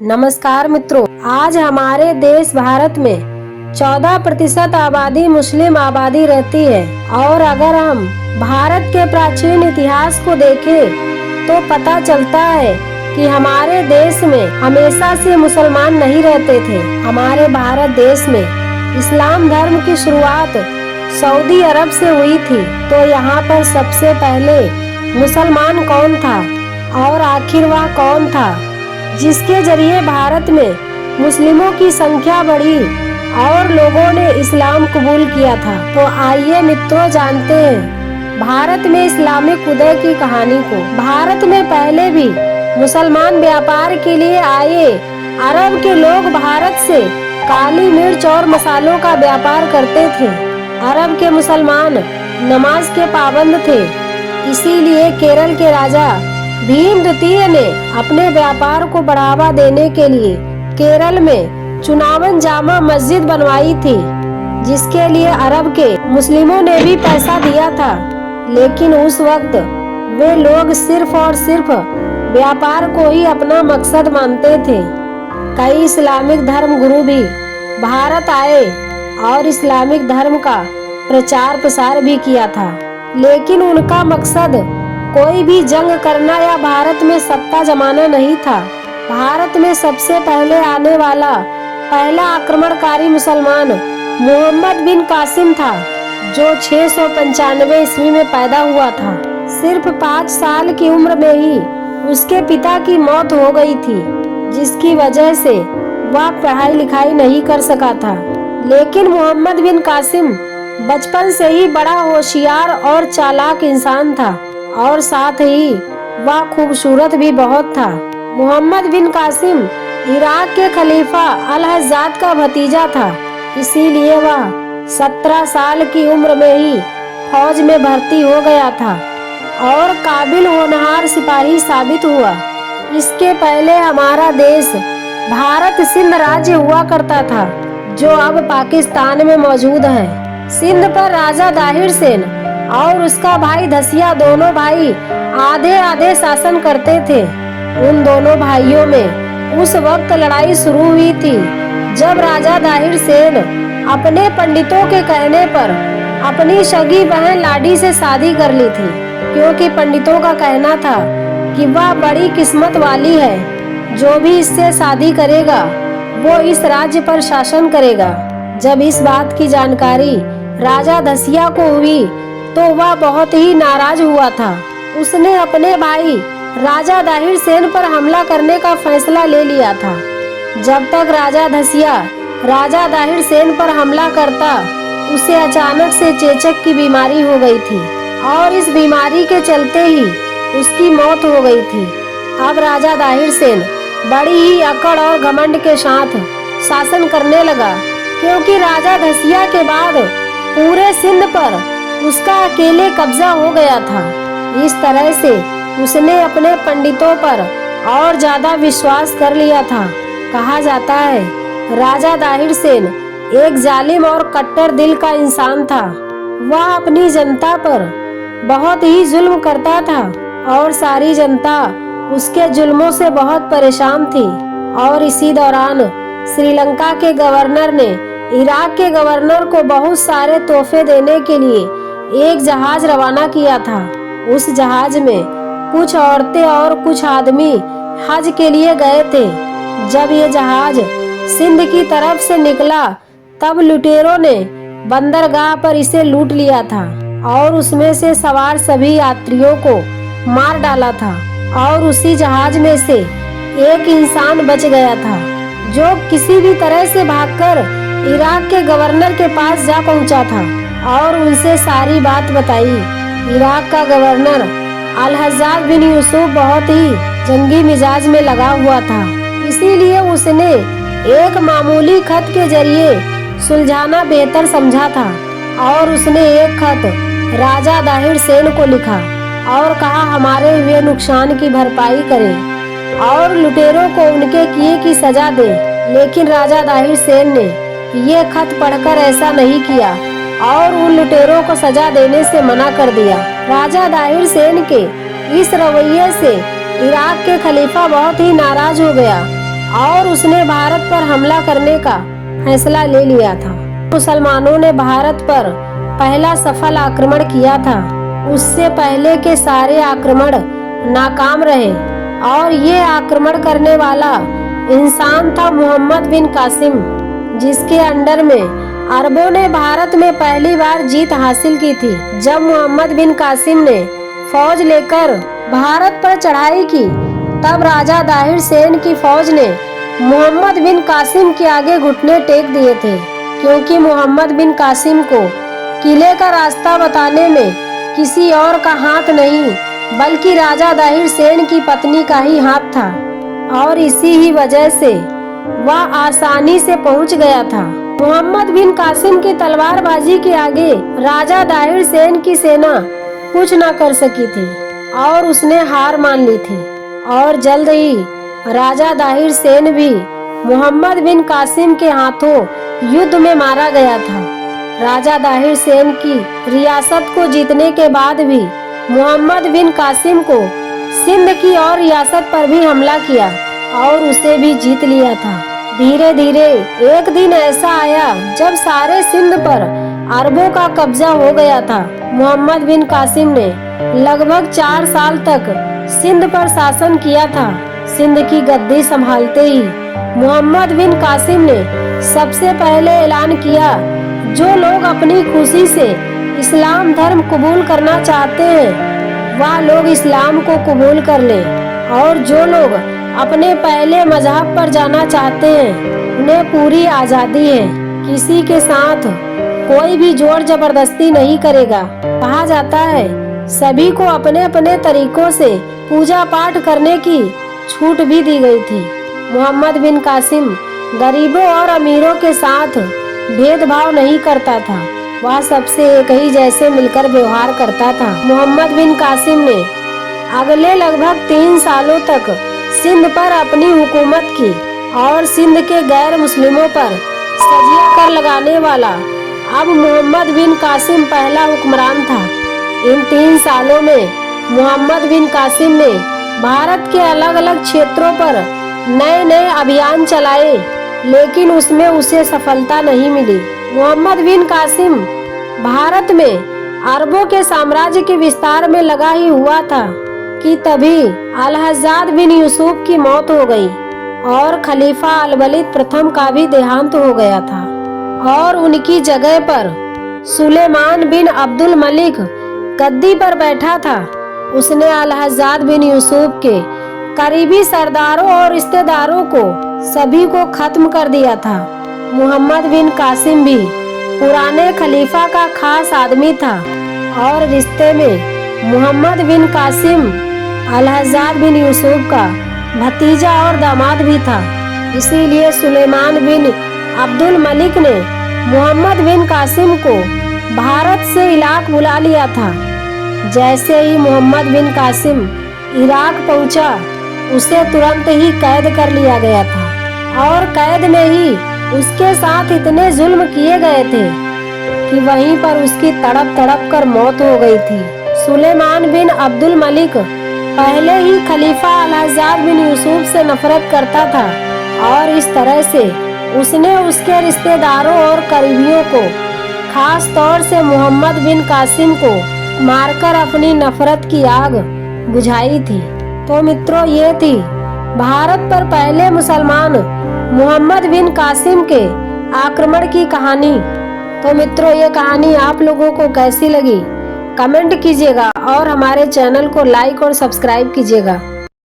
नमस्कार मित्रों, आज हमारे देश भारत में 14% आबादी मुस्लिम आबादी रहती है। और अगर हम भारत के प्राचीन इतिहास को देखें तो पता चलता है कि हमारे देश में हमेशा से मुसलमान नहीं रहते थे। हमारे भारत देश में इस्लाम धर्म की शुरुआत सऊदी अरब से हुई थी। तो यहाँ पर सबसे पहले मुसलमान कौन था और आखिर वह कौन था जिसके जरिए भारत में मुस्लिमों की संख्या बढ़ी और लोगों ने इस्लाम कबूल किया था। तो आइए मित्रों जानते हैं भारत में इस्लामिक उदय की कहानी को। भारत में पहले भी मुसलमान व्यापार के लिए आए अरब के लोग भारत से काली मिर्च और मसालों का व्यापार करते थे। अरब के मुसलमान नमाज के पाबंद थे, इसीलिए केरल के राजा भीम द्वितीय ने अपने व्यापार को बढ़ावा देने के लिए केरल में चुनावन जामा मस्जिद बनवाई थी, जिसके लिए अरब के मुस्लिमों ने भी पैसा दिया था। लेकिन उस वक्त वे लोग सिर्फ और सिर्फ व्यापार को ही अपना मकसद मानते थे। कई इस्लामिक धर्म गुरु भी भारत आए और इस्लामिक धर्म का प्रचार प्रसार भी किया था, लेकिन उनका मकसद कोई भी जंग करना या भारत में सत्ता जमाना नहीं था। भारत में सबसे पहले आने वाला पहला आक्रमणकारी मुसलमान मोहम्मद बिन कासिम था, जो 695 ईस्वी में पैदा हुआ था। सिर्फ 5 साल की उम्र में ही उसके पिता की मौत हो गई थी, जिसकी वजह से वह पढ़ाई लिखाई नहीं कर सका था। लेकिन मोहम्मद बिन कासिम बचपन से ही बड़ा होशियार और चालाक इंसान था और साथ ही वह खूबसूरत भी बहुत था। मोहम्मद बिन कासिम इराक के खलीफा अल हज्जाज का भतीजा था, इसीलिए वह 17 साल की उम्र में ही फौज में भर्ती हो गया था और काबिल होनहार सिपाही साबित हुआ। इसके पहले हमारा देश भारत सिंध राज्य हुआ करता था, जो अब पाकिस्तान में मौजूद है। सिंध पर राजा दाहिर सेन और उसका भाई धसिया दोनों भाई आधे आधे शासन करते थे। उन दोनों भाइयों में उस वक्त लड़ाई शुरू हुई थी जब राजा दाहिर सेन अपने पंडितों के कहने पर अपनी सगी बहन लाडी से शादी कर ली थी, क्योंकि पंडितों का कहना था कि वह बड़ी किस्मत वाली है, जो भी इससे शादी करेगा वो इस राज्य पर शासन करेगा। जब इस बात की जानकारी राजा धसिया को हुई तो वह बहुत ही नाराज हुआ था। उसने अपने भाई राजा दाहिर सेन पर हमला करने का फैसला ले लिया था। जब तक राजा धसिया राजा दाहिर सेन पर हमला करता, उसे अचानक से चेचक की बीमारी हो गई थी और इस बीमारी के चलते ही उसकी मौत हो गई थी। अब राजा दाहिर सेन बड़ी ही अकड़ और घमंड के साथ शासन करने लगा, क्योंकि राजा धसिया के बाद पूरे सिंध पर उसका अकेले कब्जा हो गया था। इस तरह से उसने अपने पंडितों पर और ज्यादा विश्वास कर लिया था। कहा जाता है राजा दाहिर सेन एक जालिम और कट्टर दिल का इंसान था। वह अपनी जनता पर बहुत ही जुल्म करता था और सारी जनता उसके जुल्मों से बहुत परेशान थी। और इसी दौरान श्रीलंका के गवर्नर ने इराक के गवर्नर को बहुत सारे तोहफे देने के लिए एक जहाज रवाना किया था। उस जहाज में कुछ औरतें और कुछ आदमी हज के लिए गए थे। जब ये जहाज सिंध की तरफ से निकला, तब लुटेरों ने बंदरगाह पर इसे लूट लिया था और उसमें से सवार सभी यात्रियों को मार डाला था। और उसी जहाज में से एक इंसान बच गया था, जो किसी भी तरह से भागकर इराक के गवर्नर के पास जा पहुंचा था और उनसे सारी बात बताई। इराक का गवर्नर अल हज्जाज बिन यूसुफ बहुत ही जंगी मिजाज में लगा हुआ था, इसीलिए उसने एक मामूली खत के जरिए सुलझाना बेहतर समझा था। और उसने एक खत राजा दाहिर सेन को लिखा और कहा हमारे हुए नुकसान की भरपाई करें और लुटेरों को उनके किए की सजा दे। लेकिन राजा दाहिर सेन ने ये खत पढ़कर ऐसा नहीं किया और उन लुटेरों को सजा देने से मना कर दिया। राजा दाहिर सेन के इस रवैये से इराक के खलीफा बहुत ही नाराज हो गया और उसने भारत पर हमला करने का फैसला ले लिया था। मुसलमानों ने भारत पर पहला सफल आक्रमण किया था। उससे पहले के सारे आक्रमण नाकाम रहे और ये आक्रमण करने वाला इंसान था मोहम्मद बिन कासिम, जिसके अंडर में अरबों ने भारत में पहली बार जीत हासिल की थी। जब मोहम्मद बिन कासिम ने फौज लेकर भारत पर चढ़ाई की, तब राजा दाहिर सेन की फौज ने मोहम्मद बिन कासिम के आगे घुटने टेक दिए थे, क्योंकि मोहम्मद बिन कासिम को किले का रास्ता बताने में किसी और का हाथ नहीं, बल्कि राजा दाहिर सेन की पत्नी का ही हाथ था, और इसी ही वजह से वह आसानी से पहुंच गया था। मोहम्मद बिन कासिम की तलवारबाजी के आगे राजा दाहिर सेन की सेना कुछ न कर सकी थी और उसने हार मान ली थी। और जल्द ही राजा दाहिर सेन भी मोहम्मद बिन कासिम के हाथों युद्ध में मारा गया था। राजा दाहिर सेन की रियासत को जीतने के बाद भी मोहम्मद बिन कासिम को सिंध की और रियासत पर भी हमला किया और उसे भी जीत लिया था। धीरे धीरे एक दिन ऐसा आया जब सारे सिंध पर अरबों का कब्जा हो गया था। मोहम्मद बिन कासिम ने लगभग 4 साल तक सिंध पर शासन किया था। सिंध की गद्दी संभालते ही मोहम्मद बिन कासिम ने सबसे पहले ऐलान किया, जो लोग अपनी खुशी से इस्लाम धर्म कबूल करना चाहते हैं वह लोग इस्लाम को कबूल कर ले, और जो लोग अपने पहले मजहब पर जाना चाहते हैं उन्हें पूरी आज़ादी है। किसी के साथ कोई भी जोर जबरदस्ती नहीं करेगा। कहा जाता है सभी को अपने अपने तरीकों से पूजा पाठ करने की छूट भी दी गई थी। मोहम्मद बिन कासिम गरीबों और अमीरों के साथ भेदभाव नहीं करता था, वह सबसे एक ही जैसे मिलकर व्यवहार करता था। मोहम्मद बिन कासिम ने अगले लगभग 3 सालों तक सिंध पर अपनी हुकूमत की और सिंध के गैर मुस्लिमों पर सजिया कर लगाने वाला अब मोहम्मद बिन कासिम पहला हुक्मरान था। इन 3 सालों में मोहम्मद बिन कासिम ने भारत के अलग अलग क्षेत्रों पर नए नए अभियान चलाए, लेकिन उसमें उसे सफलता नहीं मिली। मोहम्मद बिन कासिम भारत में अरबों के साम्राज्य के विस्तार में लगा ही हुआ था कि तभी अल-हज्जाज बिन यूसुफ की मौत हो गई और खलीफा अल-वलीद प्रथम का भी देहांत हो गया था, और उनकी जगह पर सुलेमान बिन अब्दुल मलिक गद्दी पर बैठा था। उसने अल-हज्जाज बिन यूसुफ के करीबी सरदारों और रिश्तेदारों को सभी को खत्म कर दिया था। मोहम्मद बिन कासिम भी पुराने खलीफा का खास आदमी था और रिश्ते में मोहम्मद बिन कासिम अल-हज्जाज बिन यूसुफ का भतीजा और दामाद भी था। इसीलिए सुलेमान बिन अब्दुल मलिक ने मोहम्मद बिन कासिम को भारत से इराक बुला लिया था। जैसे ही मोहम्मद बिन कासिम इराक पहुंचा, उसे तुरंत ही कैद कर लिया गया था और कैद में ही उसके साथ इतने जुल्म किए गए थे कि वहीं पर उसकी तड़प तड़प कर मौत हो गई थी। सुलेमान बिन अब्दुल मलिक पहले ही खलीफा अल-हज्जाज बिन यूसुफ से नफरत करता था और इस तरह से उसने उसके रिश्तेदारों और करीबियों को, खास तौर से मोहम्मद बिन कासिम को मारकर अपनी नफरत की आग बुझाई थी। तो मित्रों, ये थी भारत पर पहले मुसलमान मोहम्मद बिन कासिम के आक्रमण की कहानी। तो मित्रों, ये कहानी आप लोगों को कैसी लगी कमेंट कीजिएगा और हमारे चैनल को लाइक और सब्सक्राइब कीजिएगा।